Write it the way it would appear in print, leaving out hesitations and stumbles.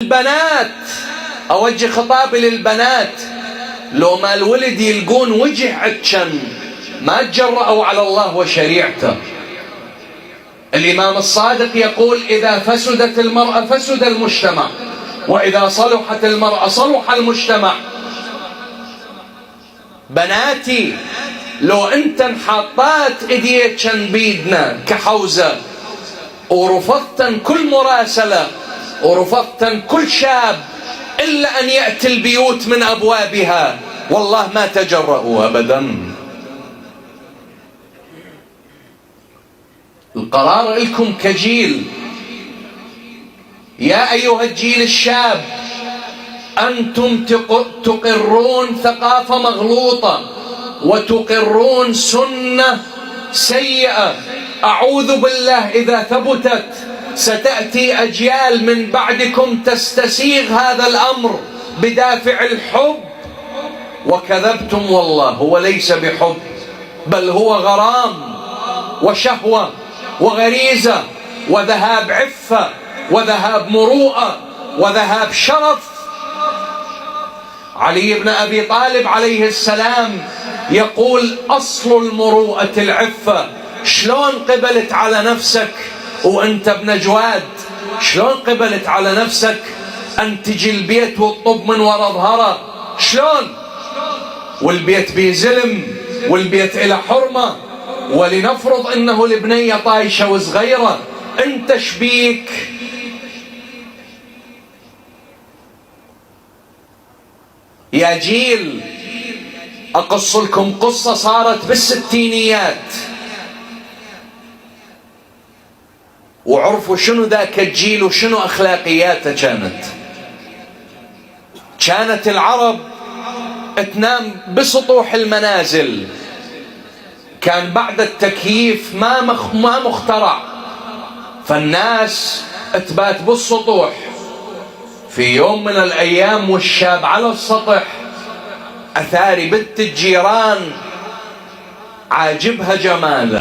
البنات، أوجه خطابي للبنات، لو ما الولد يلقون وجه عتشن ما تجرأوا على الله وشريعته. الإمام الصادق يقول: إذا فسدت المرأة فسد المجتمع، وإذا صلحت المرأة صلح المجتمع. بناتي، لو انت انحطات ايديتشن بيدنا كحوزة ورفضتن كل مراسلة ورفضتن كل شاب إلا أن يأتي البيوت من أبوابها، والله ما تجرؤوا أبدا. القرار لكم كجيل. يا أيها الجيل الشاب، أنتم تقرون ثقافة مغلوطة وتقرون سنة سيئة. أعوذ بالله إذا ثبتت ستأتي أجيال من بعدكم تستسيغ هذا الأمر بدافع الحب، وكذبتم والله، هو ليس بحب بل هو غرام وشهوة وغريزة وذهاب عفة وذهاب مروءة وذهاب شرف. علي بن أبي طالب عليه السلام يقول: أصل المروءة العفة. شلون قبلت على نفسك وانت ابن جواد؟ شلون قبلت على نفسك أن تجي البيت والطب من وراء ظهره؟ شلون؟ والبيت بيزلم والبيت إلى حرمة، ولنفرض انه البنية طايشة وصغيرة، انت شبيك؟ يا جيل، أقص لكم قصة صارت بالستينيات، وعرفوا شنو ذاك الجيل وشنو أخلاقياته. كانت العرب تنام بسطوح المنازل، كان بعد التكييف ما مخترع، فالناس تبات بالسطوح. في يوم من الأيام والشاب على السطح، أثاري بنت الجيران عاجبها جماله.